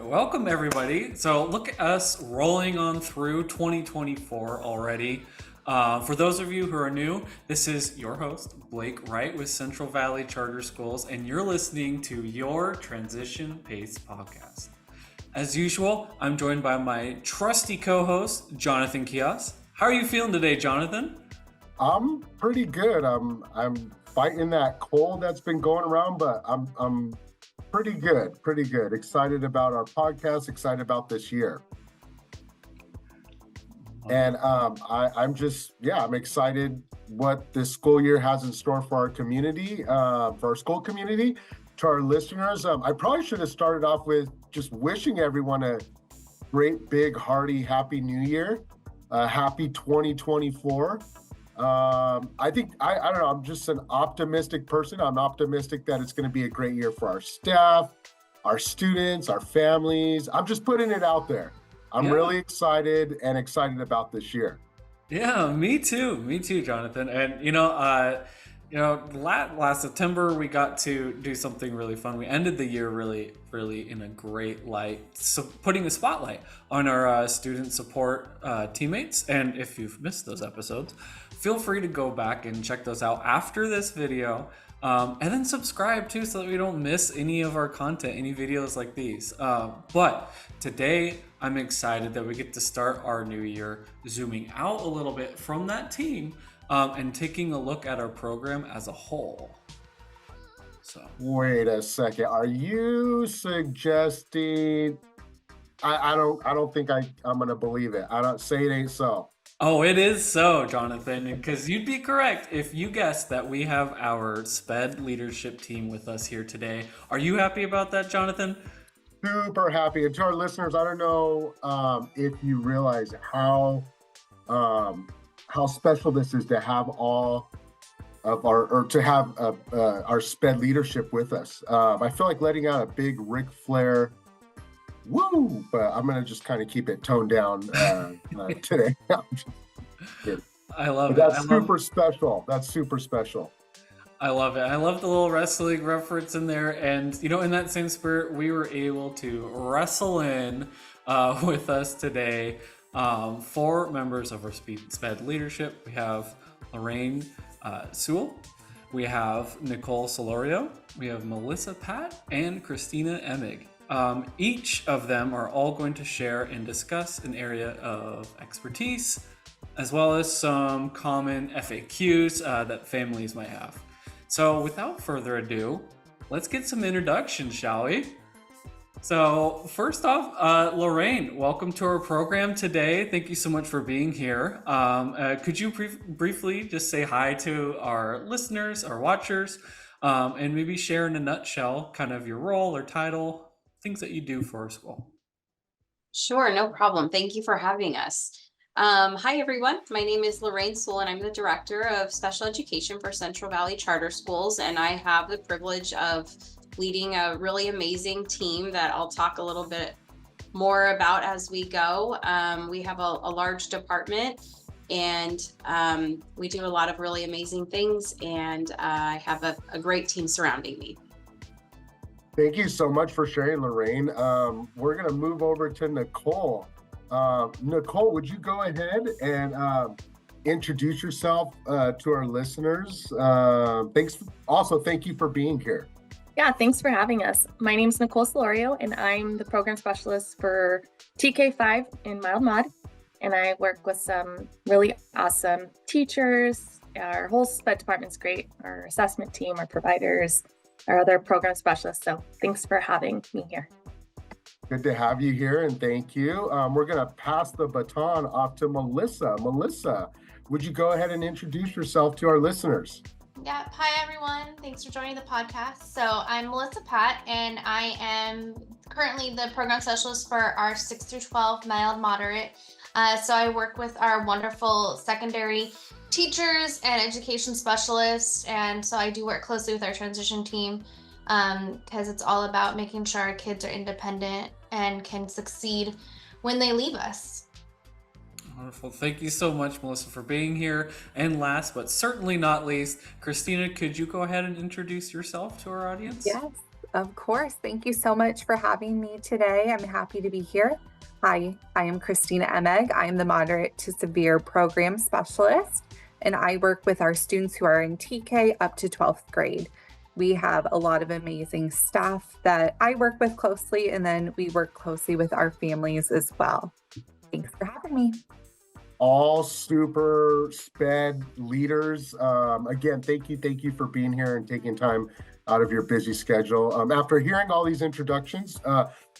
Welcome everybody. So look at us rolling on through 2024 already. For those of you who are new, this is your host, Blake Wright with Central Valley Charter Schools, and you're listening to your Transition Pace podcast. As usual, I'm joined by my trusty co-host, Jonathan Kios. How are you feeling today, Jonathan? I'm pretty good. I'm fighting that cold that's been going around, but I'm pretty good. Pretty good. Excited about our podcast. Excited about this year. And I'm excited what this school year has in store for our community, for our school community. To our listeners, I probably should have started off with just wishing everyone a great, big, hearty, happy New Year, happy 2024. I don't know. I'm just an optimistic person. I'm optimistic that it's going to be a great year for our staff, our students, our families. I'm just putting it out there. I'm really excited about this year. Yeah, me too, Jonathan. And last September we got to do something really fun. We ended the year really in a great light, so putting a spotlight on our student support teammates. And if you've missed those episodes, feel free to go back and check those out after this video. And then subscribe too, so that we don't miss any of our content, any videos like these. But today I'm excited that we get to start our new year zooming out a little bit from that team and taking a look at our program as a whole. So wait a second. Are you suggesting? I don't think I'm gonna believe it. I don't say it ain't so. Oh, it is so, Jonathan, because you'd be correct if you guessed that we have our SPED Leadership team with us here today. Are you happy about that, Jonathan? Super happy. And to our listeners, I don't know if you realize how special this is to have all of our SPED leadership with us. I feel like letting out a big Ric Flair woo, but I'm gonna just kind of keep it toned down today. I love it. That's super special. That's super special. I love it. I love the little wrestling reference in there. And, in that same spirit, we were able to wrestle in with us today 4 members of our SPED leadership. We have Lorraine Sewell. We have Nicole Solorio. We have Melissa Pat and Christina Emig. Each of them are all going to share and discuss an area of expertise, as well as some common FAQs that families might have. So without further ado, let's get some introductions, shall we? So first off, Lorraine, welcome to our program today. Thank you so much for being here. Could you briefly just say hi to our listeners, our watchers, and maybe share in a nutshell kind of your role or title, things that you do for our school? Sure, no problem. Thank you for having us. Hi, everyone. My name is Lorraine Sewell, and I'm the Director of Special Education for Central Valley Charter Schools, and I have the privilege of leading a really amazing team that I'll talk a little bit more about as we go. We have a large department, and we do a lot of really amazing things, and I have a great team surrounding me. Thank you so much for sharing, Lorraine. We're going to move over to Nicole. Nicole, would you go ahead and introduce yourself to our listeners? Thank you for being here. Yeah, thanks for having us. My name is Nicole Solorio, and I'm the program specialist for TK5 in Mild Mod. And I work with some really awesome teachers. Our whole SPED department's great. Our assessment team, our providers, our other program specialists. So thanks for having me here. Good to have you here, and thank you. We're going to pass the baton off to Melissa. Melissa, would you go ahead and introduce yourself to our listeners? Yeah. Hi, everyone. Thanks for joining the podcast. So I'm Melissa Pat, and I am currently the program specialist for our 6 through 12 mild moderate. So I work with our wonderful secondary teachers and education specialists. And so I do work closely with our transition team because it's all about making sure our kids are independent and can succeed when they leave us. Wonderful. Thank you so much, Melissa, for being here. And last but certainly not least, Christina, could you go ahead and introduce yourself to our audience? Yes. Of course. Thank you so much for having me today. I'm happy to be here. Hi, I am Christina Emeg. I am the moderate to severe program specialist, and I work with our students who are in TK up to 12th grade. We have a lot of amazing staff that I work with closely, and then we work closely with our families as well. Thanks for having me. All super SPED leaders. Again, thank you for being here and taking time out of your busy schedule. After hearing all these introductions,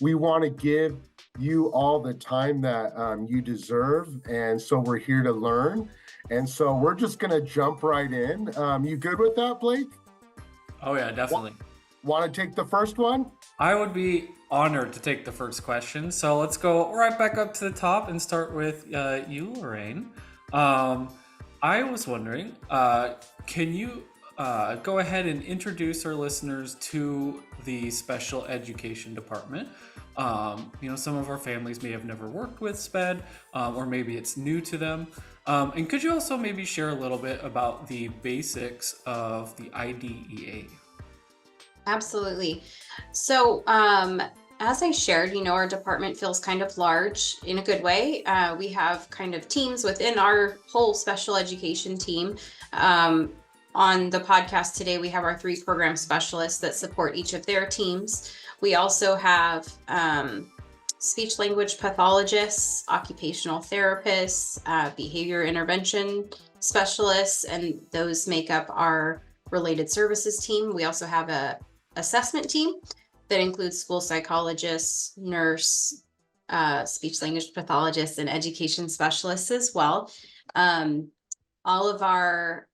we want to give you all the time that you deserve. And so we're here to learn. And so we're just going to jump right in. You good with that, Blake? Oh yeah, definitely. Want to take the first one? I would be honored to take the first question. So let's go right back up to the top and start with you, Lorraine. I was wondering, can you go ahead and introduce our listeners to the special education department? Some of our families may have never worked with SPED, or maybe it's new to them. And could you also maybe share a little bit about the basics of the IDEA? Absolutely. So, as I shared, our department feels kind of large in a good way. We have kind of teams within our whole special education team. On the podcast today, we have our 3 program specialists that support each of their teams. We also have speech language pathologists, occupational therapists, behavior intervention specialists, and those make up our related services team. We also have a assessment team that includes school psychologists, nurse, speech language pathologists, and education specialists as well. All of our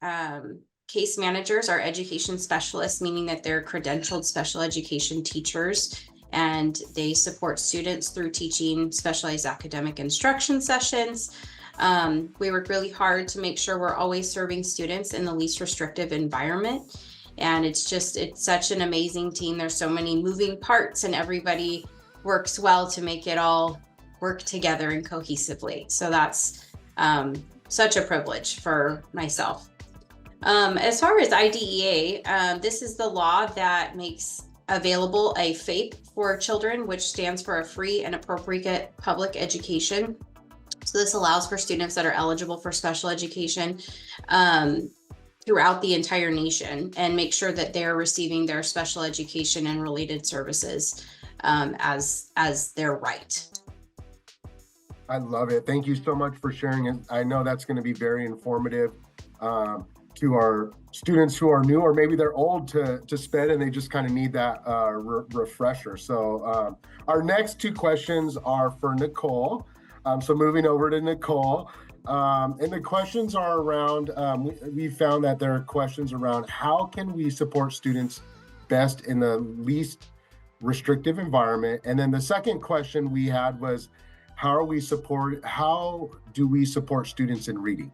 case managers are education specialists, meaning that they're credentialed special education teachers, and they support students through teaching specialized academic instruction sessions. We work really hard to make sure we're always serving students in the least restrictive environment. And it's such an amazing team. There's so many moving parts, and everybody works well to make it all work together and cohesively. So that's such a privilege for myself. As far as IDEA, this is the law that makes available a FAPE for children, which stands for a free and appropriate public education. So this allows for students that are eligible for special education throughout the entire nation, and make sure that they're receiving their special education and related services as their right. I love it. Thank you so much for sharing it. I know that's going to be very informative to our students who are new, or maybe they're old to SPED and they just kind of need that refresher. So our next 2 questions are for Nicole. So moving over to Nicole. And the questions are around, we found that there are questions around how can we support students best in the least restrictive environment? And then the second question we had was, how do we support students in reading?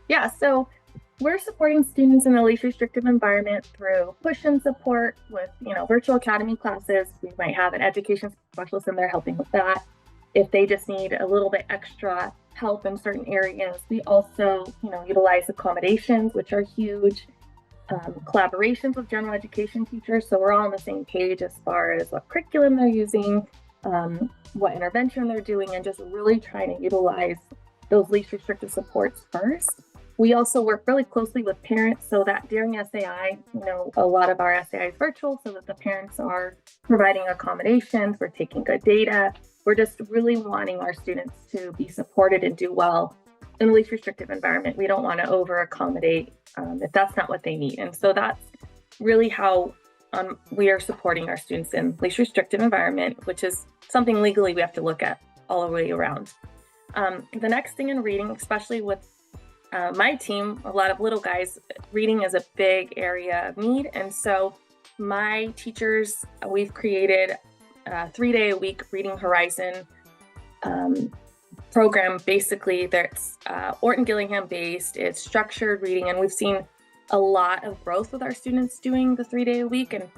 Yeah, so we're supporting students in the least restrictive environment through push-in support with, virtual academy classes. We might have an education specialist in there helping with that. If they just need a little bit extra help in certain areas, we also, utilize accommodations, which are huge, collaborations with general education teachers. So we're all on the same page as far as what curriculum they're using, what intervention they're doing, and just really trying to utilize those least restrictive supports first. We also work really closely with parents so that during SAI, a lot of our SAI is virtual, so that the parents are providing accommodations, we're taking good data. We're just really wanting our students to be supported and do well in the least restrictive environment. We don't want to over accommodate if that's not what they need. And so that's really how we are supporting our students in least restrictive environment, which is something legally we have to look at all the way around. The next thing in reading, especially with my team, a lot of little guys, reading is a big area of need. And so my teachers, we've created a 3-day-a-week Reading Horizon program. Basically, that's Orton Gillingham based. It's structured reading, and we've seen a lot of growth with our students doing the 3-day-a-week and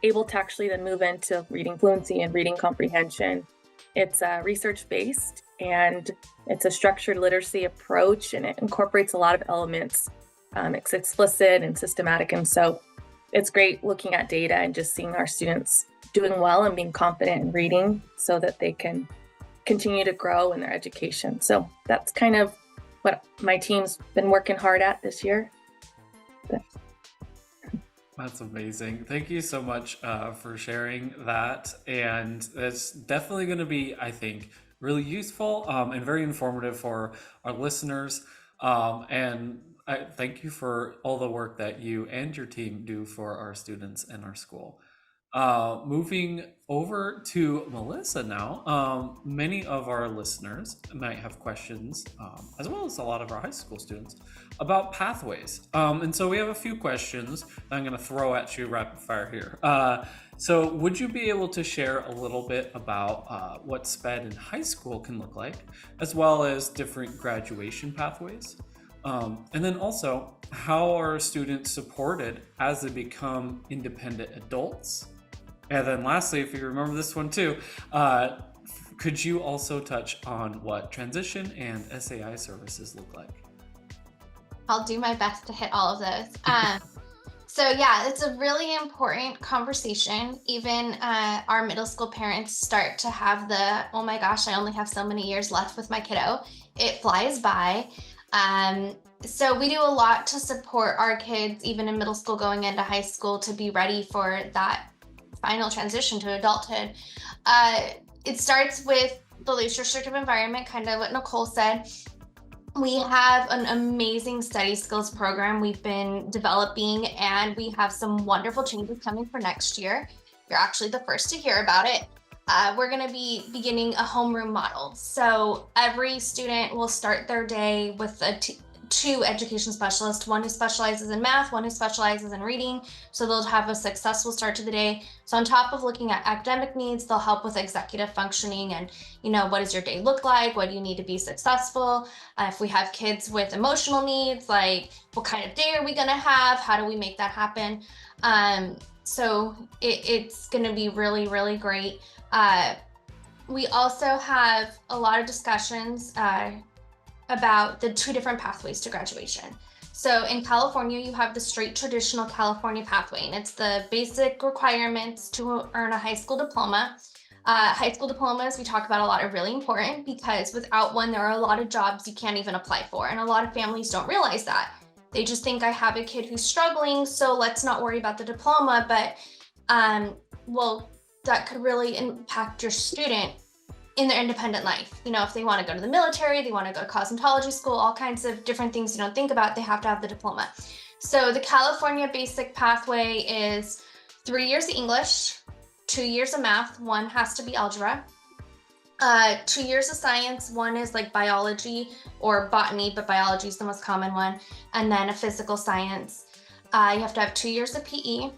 able to actually then move into reading fluency and reading comprehension. It's research-based, and it's a structured literacy approach, and it incorporates a lot of elements. It's explicit and systematic, and so it's great looking at data and just seeing our students doing well and being confident in reading so that they can continue to grow in their education. So that's kind of what my team's been working hard at this year. That's amazing. Thank you so much for sharing that. And it's definitely going to be, I think, really useful and very informative for our listeners. And I thank you for all the work that you and your team do for our students and our school. Moving over to Melissa now, many of our listeners might have questions, as well as a lot of our high school students, about pathways. And so we have a few questions that I'm going to throw at you rapid fire here. So would you be able to share a little bit about what SPED in high school can look like, as well as different graduation pathways? And then also, how are students supported as they become independent adults? And then lastly, if you remember this one too, could you also touch on what transition and SAI services look like? I'll do my best to hit all of those. So yeah, it's a really important conversation. Even our middle school parents start to have the, oh my gosh, I only have so many years left with my kiddo. It flies by. So we do a lot to support our kids, even in middle school going into high school, to be ready for that final transition to adulthood. It starts with the least restrictive environment, kind of what Nicole said. We have an amazing study skills program we've been developing, and we have some wonderful changes coming for next year. You're actually the first to hear about it. We're going to be beginning a homeroom model. So every student will start their day with two education specialists, one who specializes in math, one who specializes in reading. So they'll have a successful start to the day. So on top of looking at academic needs, they'll help with executive functioning and, what does your day look like? What do you need to be successful? If we have kids with emotional needs, like what kind of day are we going to have? How do we make that happen? So it's going to be really, really great. We also have a lot of discussions about the two different pathways to graduation. So in California, you have the straight traditional California pathway, and it's the basic requirements to earn a high school diploma. High school diplomas, we talk about a lot, are really important because without one, there are a lot of jobs you can't even apply for. And a lot of families don't realize that. They just think, I have a kid who's struggling, so let's not worry about the diploma. But well, that could really impact your student in their independent life. If they want to go to the military, they want to go to cosmetology school, all kinds of different things you don't think about, they have to have the diploma. So the California basic pathway is 3 years of English, 2 years of math, 1 has to be algebra, 2 years of science, 1 is like biology or botany, but biology is the most common one, and then a physical science. You have to have 2 years of PE.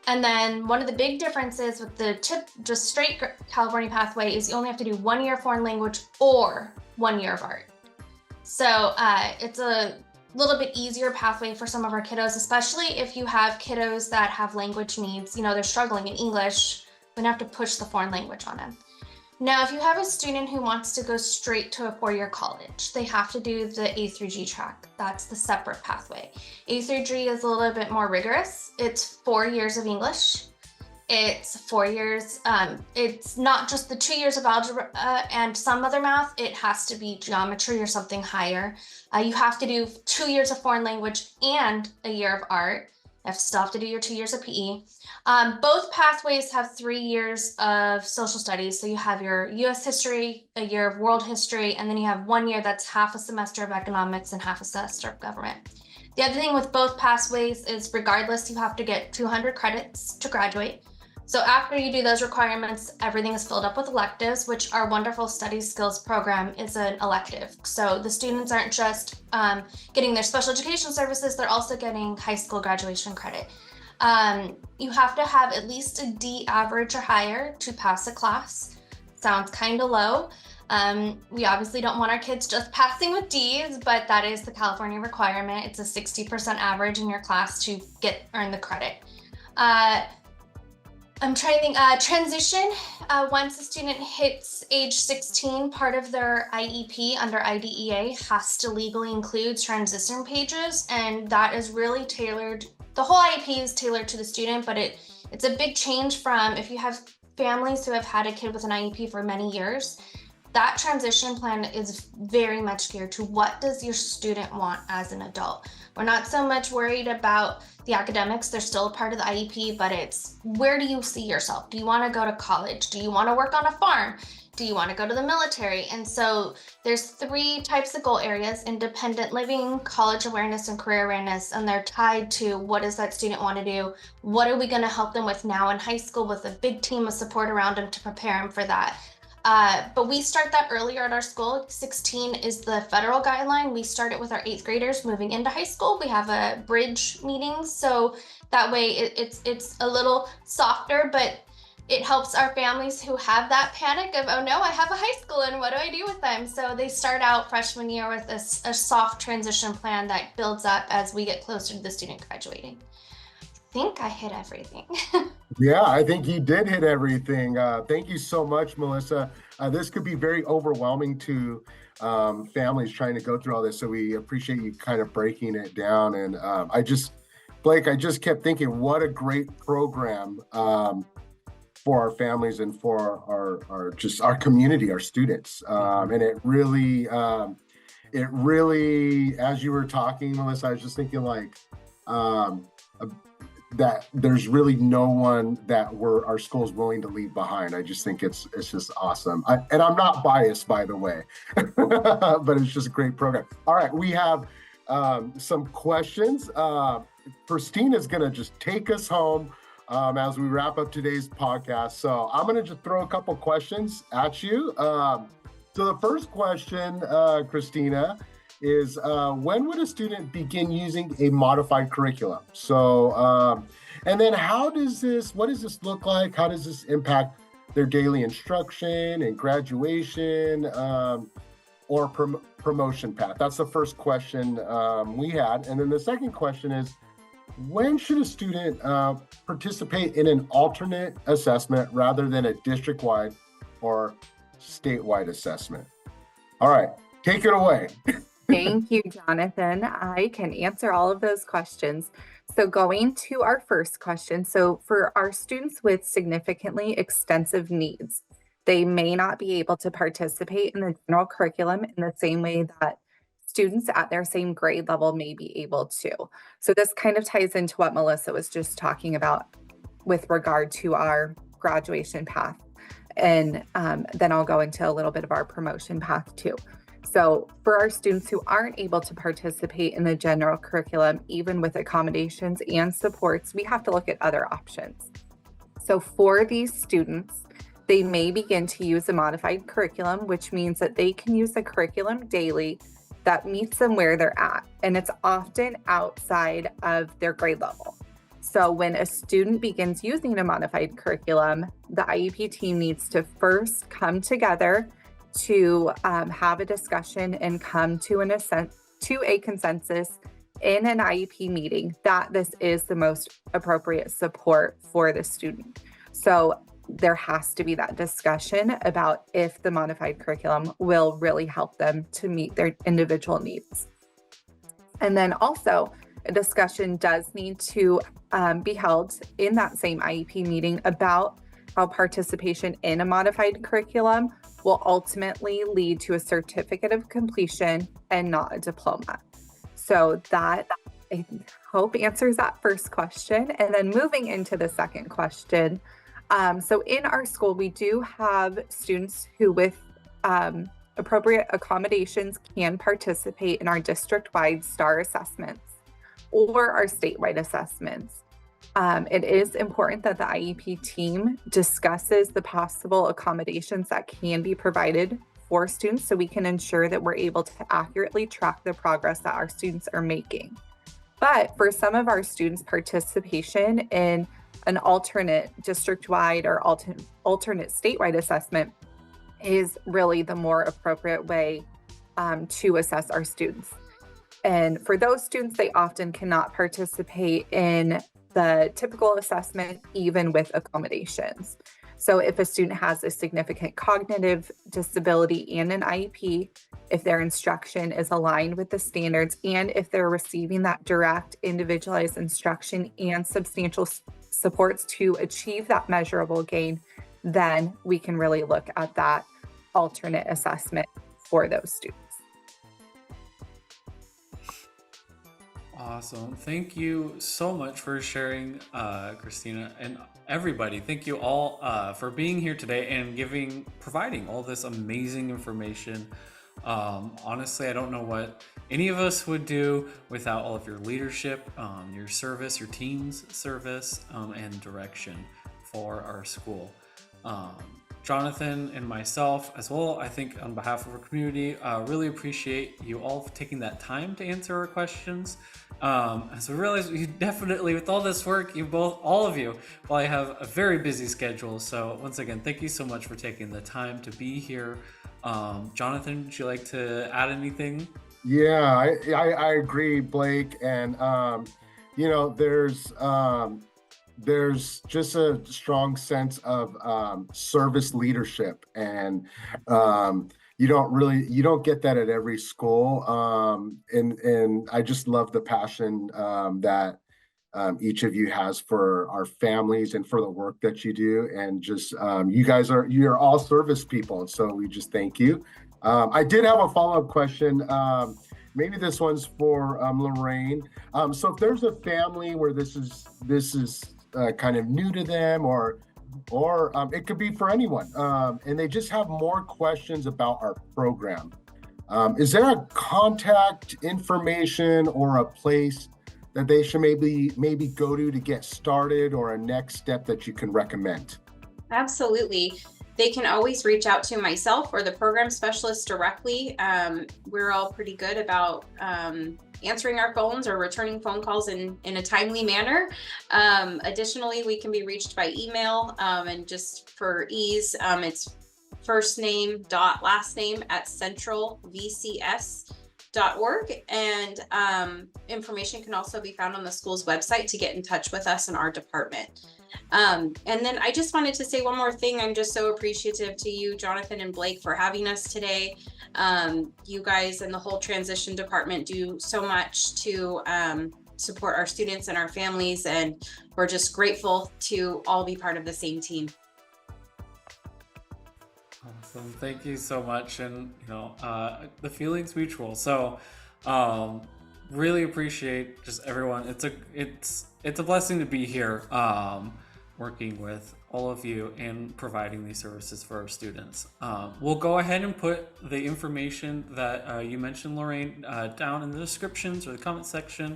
And then one of the big differences with the just straight California pathway is you only have to do 1 year of foreign language or 1 year of art. So it's a little bit easier pathway for some of our kiddos, especially if you have kiddos that have language needs. They're struggling in English, we don't have to push the foreign language on them. Now, if you have a student who wants to go straight to a 4-year college, they have to do the A through G track. That's the separate pathway. A through G is a little bit more rigorous. It's 4 years of English. It's 4 years. It's not just the 2 years of algebra and some other math. It has to be geometry or something higher. You have to do 2 years of foreign language and a year of art. You still have to do your 2 years of PE. Both pathways have 3 years of social studies. So you have your US history, a year of world history, and then you have 1 year that's half a semester of economics and half a semester of government. The other thing with both pathways is regardless, you have to get 200 credits to graduate. So after you do those requirements, everything is filled up with electives, which our wonderful study skills program is an elective. So the students aren't just getting their special education services, they're also getting high school graduation credit. You have to have at least a D average or higher to pass a class. Sounds kind of low. We obviously don't want our kids just passing with D's, but that is the California requirement. It's a 60% average in your class to earn the credit. I'm trying to think, transition, once a student hits age 16, part of their IEP under IDEA has to legally include transition pages, and that is really tailored the whole IEP is tailored to the student, but it's a big change from if you have families who have had a kid with an IEP for many years. That transition plan is very much geared to what does your student want as an adult. We're not so much worried about the academics. They're still a part of the IEP, but it's where do you see yourself? Do you want to go to college? Do you want to work on a farm? Do you want to go to the military? And so there's 3 types of goal areas: independent living, college awareness, and career awareness. And they're tied to what does that student want to do? What are we going to help them with now in high school with a big team of support around them to prepare them for that? But we start that earlier at our school. 16 is the federal guideline. We start it with our 8th graders moving into high school. We have a bridge meeting, so that way it's a little softer, but it helps our families who have that panic of, oh no, I have a high school and what do I do with them? So they start out freshman year with a soft transition plan that builds up as we get closer to the student graduating. I think I hit everything. Yeah, I think you did hit everything. Thank you so much, Melissa. This could be very overwhelming to families trying to go through all this. So we appreciate you kind of breaking it down. And Blake, I just kept thinking, what a great program for our families and for our community, our students. And it really, as you were talking, Melissa, I was just thinking like, that there's really no one that our school's willing to leave behind. I just think it's just awesome. And I'm not biased, by the way, but it's just a great program. All right, we have some questions. Christina's gonna just take us home as we wrap up today's podcast. So I'm gonna just throw a couple questions at you. So the first question, Christina, is when would a student begin using a modified curriculum? So, and then what does this look like? How does this impact their daily instruction and graduation or promotion path? That's the first question we had. And then the second question is, when should a student participate in an alternate assessment rather than a district-wide or statewide assessment? All right, take it away. Thank you, Jonathan. I can answer all of those questions. So going to our first question. So for our students with significantly extensive needs, they may not be able to participate in the general curriculum in the same way that students at their same grade level may be able to. So this kind of ties into what Melissa was just talking about with regard to our graduation path. And then I'll go into a little bit of our promotion path too. So for our students who aren't able to participate in the general curriculum, even with accommodations and supports, we have to look at other options. So for these students, they may begin to use a modified curriculum, which means that they can use a curriculum daily that meets them where they're at. And it's often outside of their grade level. So when a student begins using a modified curriculum, the IEP team needs to first come together to have a discussion and come to a consensus in an IEP meeting that this is the most appropriate support for the student. So there has to be that discussion about if the modified curriculum will really help them to meet their individual needs. And then also a discussion does need to be held in that same IEP meeting about how participation in a modified curriculum will ultimately lead to a certificate of completion and not a diploma. So that, I hope, answers that first question. And then moving into the second question. So in our school, we do have students who with appropriate accommodations can participate in our district-wide STAR assessments or our statewide assessments. It is important that the IEP team discusses the possible accommodations that can be provided for students so we can ensure that we're able to accurately track the progress that our students are making. But for some of our students, participation in an alternate district-wide or alternate statewide assessment is really the more appropriate way to assess our students. And for those students, they often cannot participate in the typical assessment, even with accommodations. So if a student has a significant cognitive disability and an IEP, if their instruction is aligned with the standards, and if they're receiving that direct individualized instruction and substantial supports to achieve that measurable gain, then we can really look at that alternate assessment for those students. Awesome. Thank you so much for sharing, Christina, and everybody. Thank you all for being here today and providing all this amazing information. Honestly, I don't know what any of us would do without all of your leadership, your service, your team's service, and direction for our school. Jonathan and myself as well, I think on behalf of our community, really appreciate you all for taking that time to answer our questions. As we realize, you definitely, with all this work, all of you probably have a very busy schedule. So once again, thank you so much for taking the time to be here. Jonathan, would you like to add anything? Yeah, I agree, Blake. And, there's just a strong sense of service leadership, and you don't get that at every school. And I just love the passion that each of you has for our families and for the work that you do. And just you're all service people, and so we just thank you. I did have a follow-up question. Maybe this one's for Lorraine. So if there's a family where this is kind of new to them, or it could be for anyone, and they just have more questions about our program, is there a contact information or a place that they should maybe go to get started, or a next step that you can recommend? Absolutely. They can always reach out to myself or the program specialist directly. We're all pretty good about answering our phones or returning phone calls in a timely manner. Additionally, we can be reached by email, and just for ease, it's first name dot last name at centralvcs.org. And information can also be found on the school's website to get in touch with us in our department. And then I just wanted to say one more thing. I'm just so appreciative to you, Jonathan and Blake, for having us today. You guys and the whole transition department do so much to support our students and our families, and we're just grateful to all be part of the same team. Awesome. Thank you so much. And the feeling's mutual. So really appreciate just everyone. It's a blessing to be here, working with all of you and providing these services for our students. We'll go ahead and put the information that you mentioned, Lorraine, down in the descriptions or the comment section.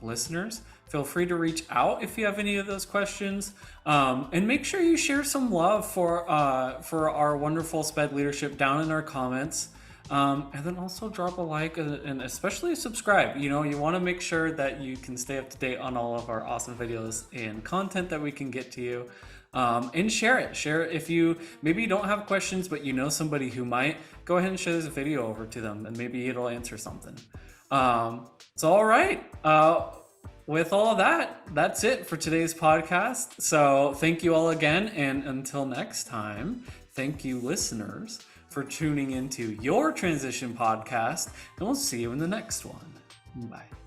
Listeners, feel free to reach out if you have any of those questions, and make sure you share some love for our wonderful SPED leadership down in our comments. And then also drop a like and especially subscribe. You want to make sure that you can stay up to date on all of our awesome videos and content that we can get to you. And share it. If you maybe don't have questions, but you know somebody who might, go ahead and share this video over to them, and maybe it'll answer something. So all right. With all of that, that's it for today's podcast. So thank you all again. And until next time, thank you, listeners, for tuning into your transition podcast, and we'll see you in the next one. Bye.